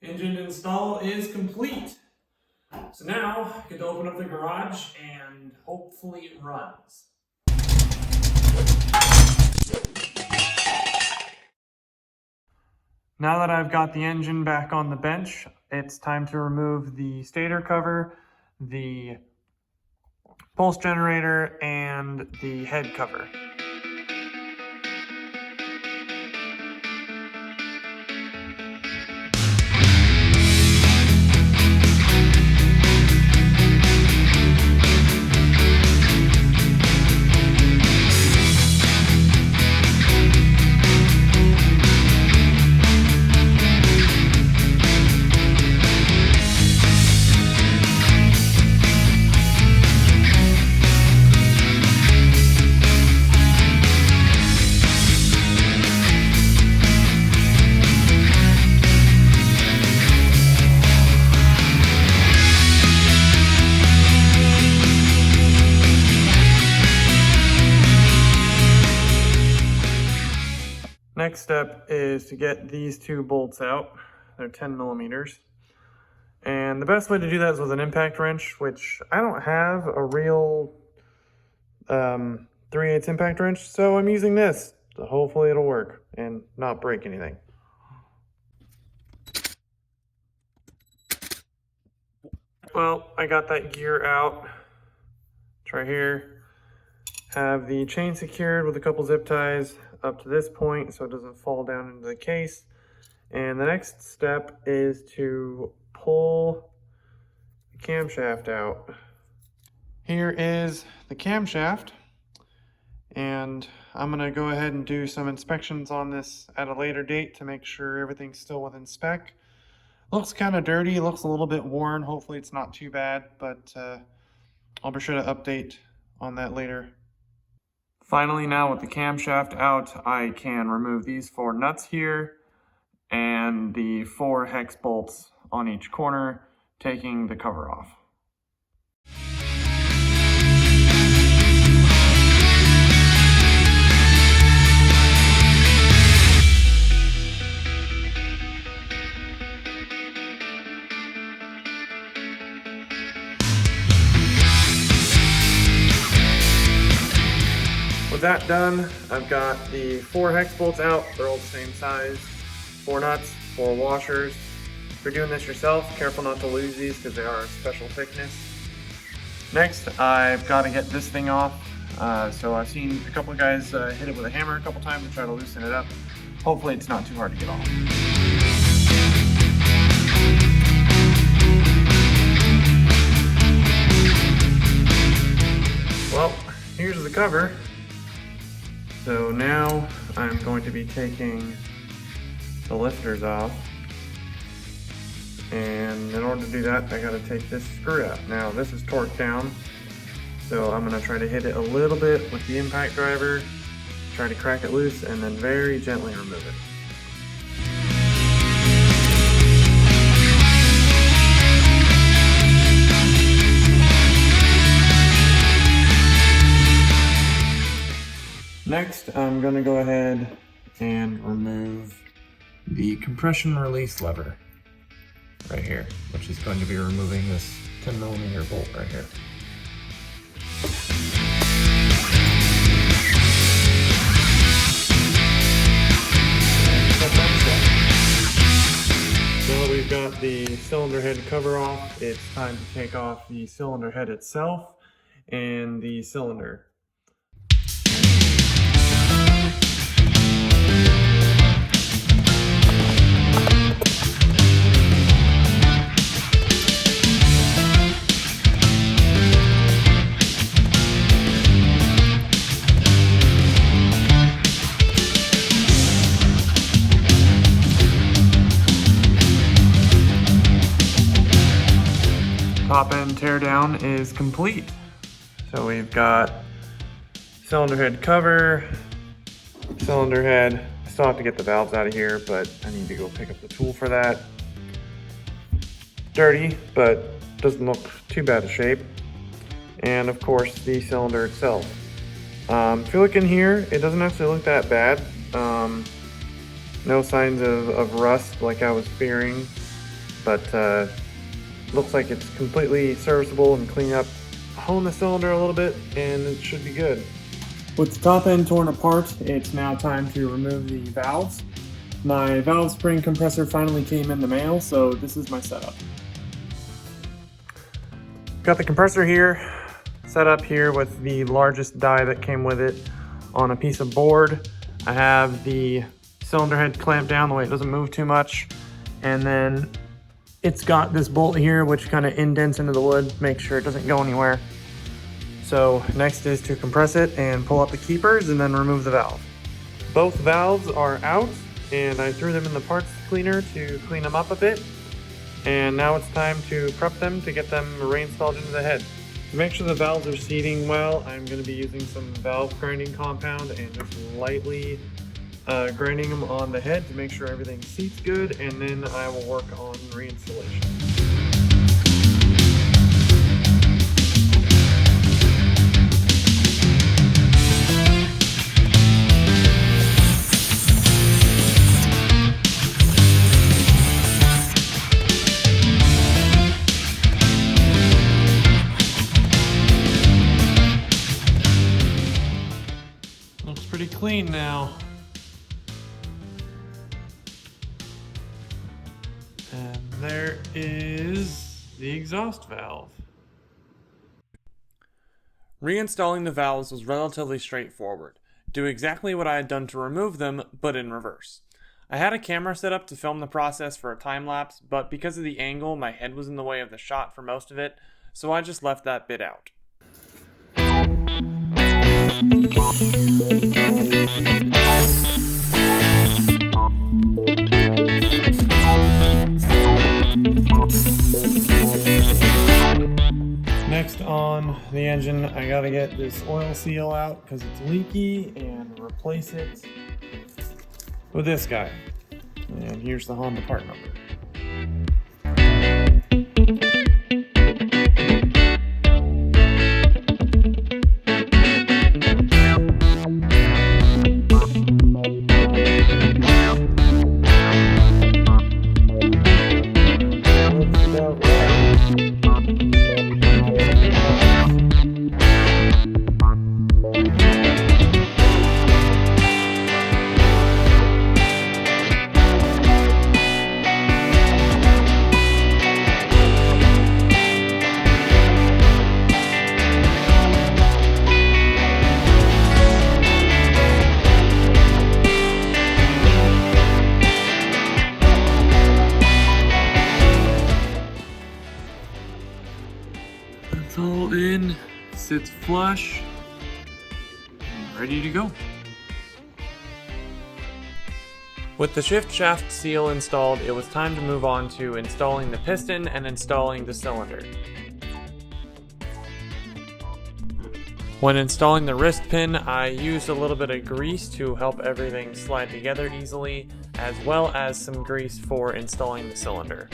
Engine install is complete. So now I get to open up the garage and hopefully it runs. Now that I've got the engine back on the bench, it's time to remove the stator cover, the pulse generator, and the head cover. Next step is to get these two bolts out. They're 10 millimeters. And the best way to do that is with an impact wrench, which I don't have a real 3/8 impact wrench, so I'm using this. So hopefully it'll work and not break anything. Well, I got that gear out. It's right here. Have the chain secured with a couple zip ties up to this point so it doesn't fall down into the case. And the next step is to pull the camshaft out. Here is the camshaft, and I'm gonna go ahead and do some inspections on this at a later date to make sure everything's still within spec. Looks kind of dirty, looks a little bit worn. Hopefully it's not too bad, but I'll be sure to update on that later. Finally, now with the camshaft out, I can remove these 4 nuts here and the 4 hex bolts on each corner, taking the cover off. With that done, I've got the 4 hex bolts out. They're all the same size. 4 nuts, 4 washers. If you're doing this yourself, careful not to lose these because they are a special thickness. Next, I've got to get this thing off. So I've seen a couple of guys hit it with a hammer a couple times to try to loosen it up. Hopefully it's not too hard to get off. Well, here's the cover. So now I'm going to be taking the lifters off. And in order to do that, I gotta take this screw out. Now this is torqued down, so I'm gonna try to hit it a little bit with the impact driver, try to crack it loose, and then very gently remove it. Next, I'm going to go ahead and remove the compression release lever right here, which is going to be removing this 10 millimeter bolt right here. Now that we've got the cylinder head cover off, it's time to take off the cylinder head itself and the cylinder. Top end teardown is complete. So we've got cylinder head cover, cylinder head. I still have to get the valves out of here, but I need to go pick up the tool for that. Dirty, but doesn't look too bad a shape. And of course, the cylinder itself. If you look in here, it doesn't actually look that bad. No signs of rust like I was fearing. but looks like it's completely serviceable and clean up, hone the cylinder a little bit, and it should be good. With the top end torn apart, it's now time to remove the valves. My valve spring compressor finally came in the mail, so this is my setup. Got the compressor here, set up here with the largest die that came with it on a piece of board. I have the cylinder head clamped down the way it doesn't move too much, and then it's got this bolt here which kind of indents into the wood, make sure it doesn't go anywhere. So next is to compress it and pull up the keepers and then remove the valve. Both valves are out and I threw them in the parts cleaner to clean them up a bit. And now it's time to prep them to get them reinstalled into the head. To make sure the valves are seating well, I'm going to be using some valve grinding compound and just lightly grinding them on the head to make sure everything seats good, and then I will work on reinstallation. Looks pretty clean now. And there is the exhaust valve. Reinstalling the valves was relatively straightforward. Do exactly what I had done to remove them, but in reverse. I had a camera set up to film the process for a time lapse, but because of the angle, my head was in the way of the shot for most of it, so I just left that bit out. Next on the engine, I gotta get this oil seal out because it's leaky and replace it with this guy. And here's the Honda part number. It's all in, sits flush, and ready to go. With the shift shaft seal installed, it was time to move on to installing the piston and installing the cylinder. When installing the wrist pin, I used a little bit of grease to help everything slide together easily, as well as some grease for installing the cylinder.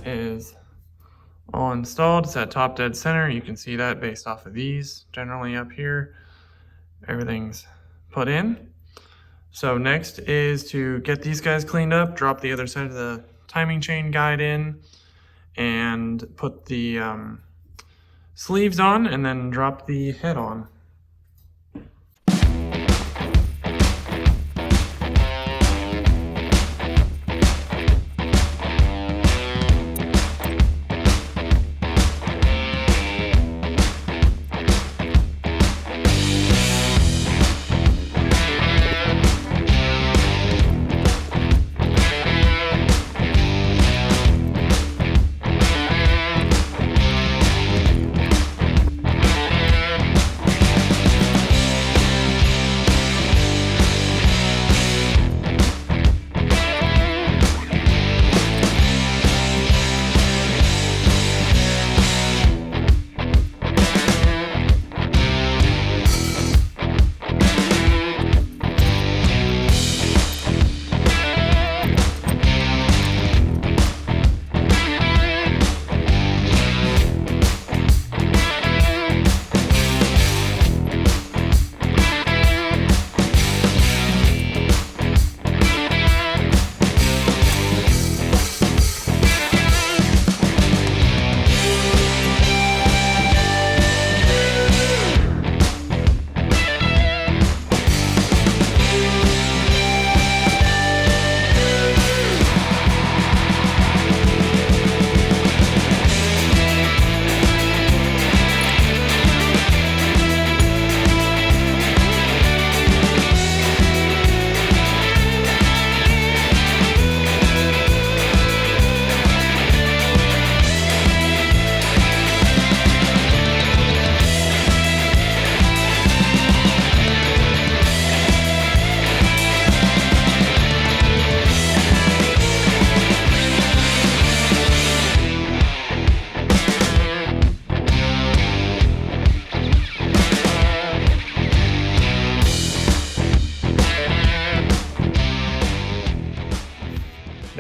Is all installed. It's at top dead center. You can see that based off of these. Generally up here, everything's put in. So next is to get these guys cleaned up, drop the other side of the timing chain guide in, and put the sleeves on, and then drop the head on.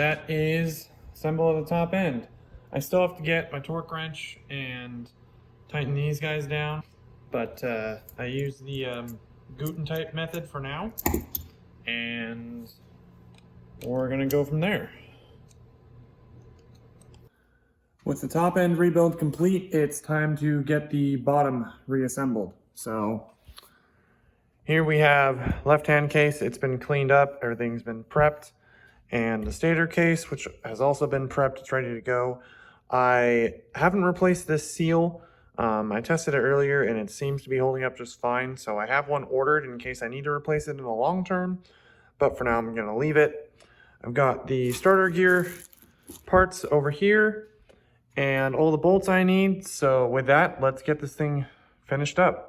that is assemble at the top end. I still have to get my torque wrench and tighten these guys down, but I use the Guten type method for now, and we're gonna go from there. With the top end rebuild complete, it's time to get the bottom reassembled. So here we have left-hand case. It's been cleaned up, everything's been prepped, and the stator case, which has also been prepped, it's ready to go. I haven't replaced this seal. I tested it earlier and it seems to be holding up just fine. So I have one ordered in case I need to replace it in the long term, but for now I'm gonna leave it. I've got the starter gear parts over here and all the bolts I need. So with that, let's get this thing finished up.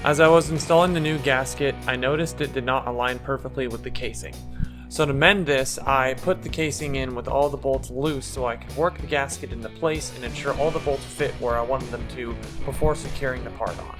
As I was installing the new gasket, I noticed it did not align perfectly with the casing. So to mend this, I put the casing in with all the bolts loose so I could work the gasket into place and ensure all the bolts fit where I wanted them to before securing the part on.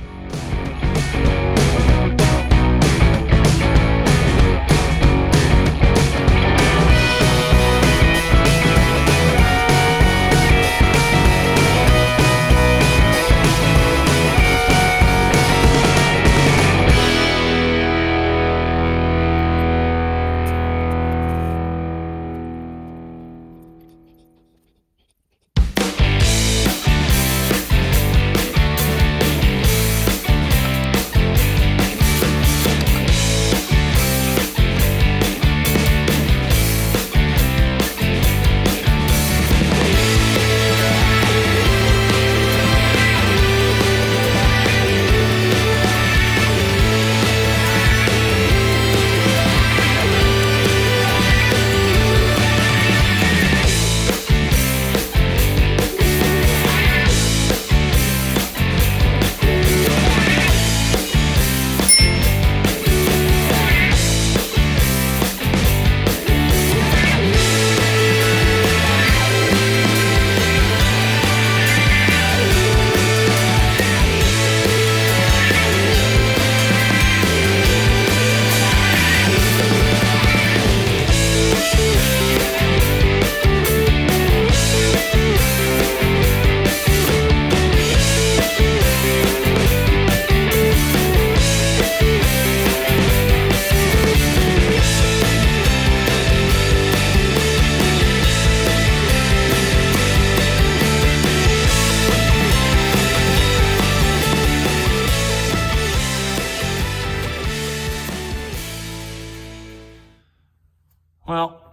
Well,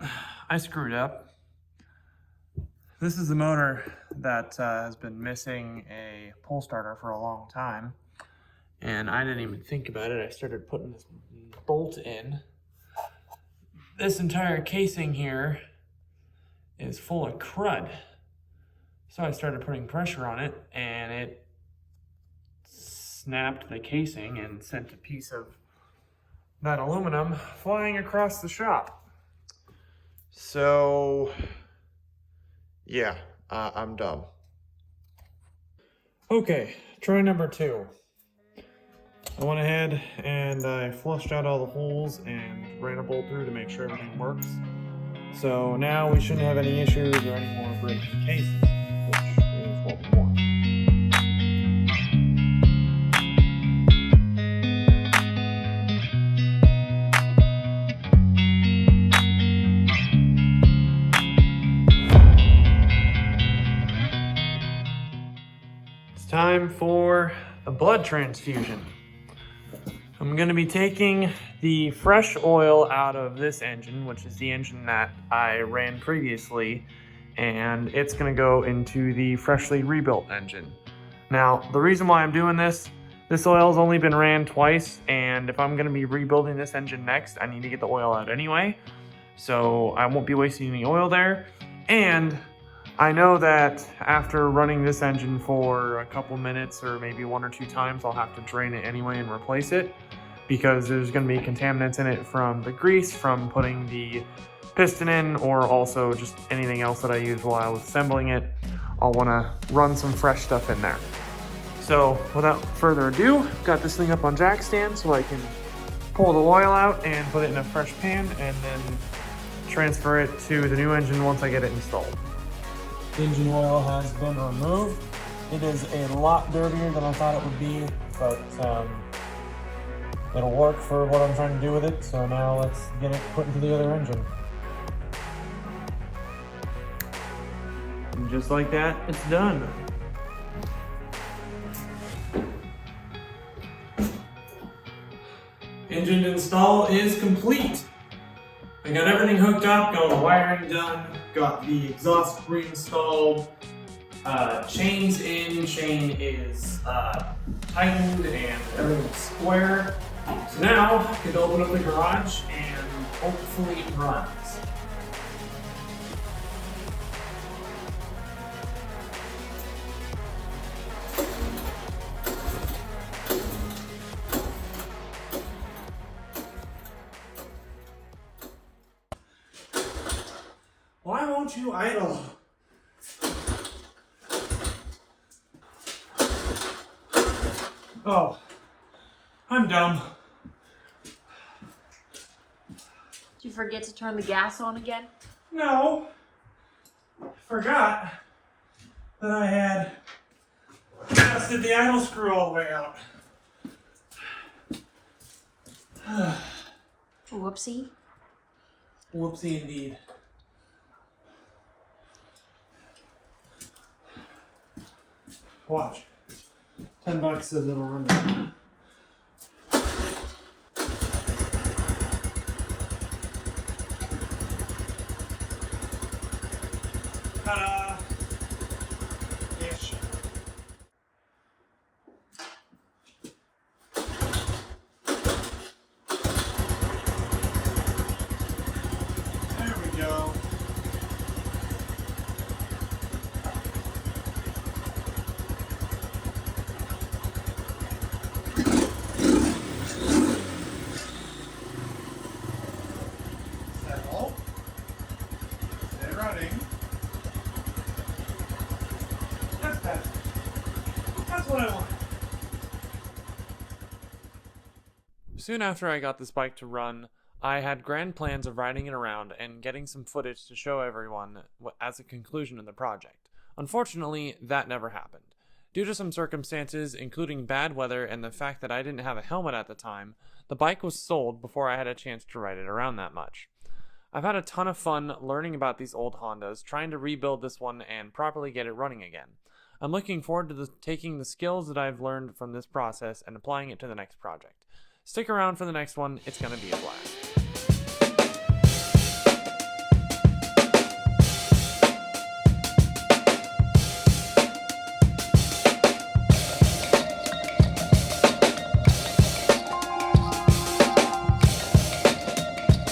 I screwed up. This is the motor that has been missing a pull starter for a long time, and I didn't even think about it. I started putting this bolt in. This entire casing here is full of crud. So I started putting pressure on it, and it snapped the casing and sent a piece of that aluminum flying across the shop. So, yeah, I'm dumb. Okay, try number 2. I went ahead and I flushed out all the holes and ran a bolt through to make sure everything works. So now we shouldn't have any issues or any more breaking cases, which is what we want. Time for a blood transfusion. I'm going to be taking the fresh oil out of this engine, which is the engine that I ran previously, and it's going to go into the freshly rebuilt engine. Now, the reason why I'm doing this oil has only been ran twice, and if I'm going to be rebuilding this engine next, I need to get the oil out anyway, so I won't be wasting any oil there. And I know that after running this engine for a couple minutes or maybe 1 or 2 times, I'll have to drain it anyway and replace it, because there's going to be contaminants in it from the grease, from putting the piston in, or also just anything else that I used while I was assembling it. I'll want to run some fresh stuff in there. So without further ado, I've got this thing up on jack stand so I can pull the oil out and put it in a fresh pan and then transfer it to the new engine once I get it installed. Engine oil has been removed. It is a lot dirtier than I thought it would be, but it'll work for what I'm trying to do with it. So now let's get it put into the other engine. And just like that, it's done. Engine install is complete. I got everything hooked up, got all the wiring done, got the exhaust reinstalled, chain's in, chain is tightened, and everything's square. So now I can open up the garage and hopefully it runs. Why won't you idle? Oh, I'm dumb. Did you forget to turn the gas on again? No, forgot that I had adjusted the idle screw all the way out. Whoopsie. Whoopsie indeed. Watch. $10 says it'll run down. Ta-da! Ish. There we go. Settle. Stay running. That's better. That's what I want. Soon after I got this bike to run, I had grand plans of riding it around and getting some footage to show everyone as a conclusion of the project. Unfortunately, that never happened. Due to some circumstances, including bad weather and the fact that I didn't have a helmet at the time, the bike was sold before I had a chance to ride it around that much. I've had a ton of fun learning about these old Hondas, trying to rebuild this one and properly get it running again. I'm looking forward to taking the skills that I've learned from this process and applying it to the next project. Stick around for the next one, it's going to be a blast.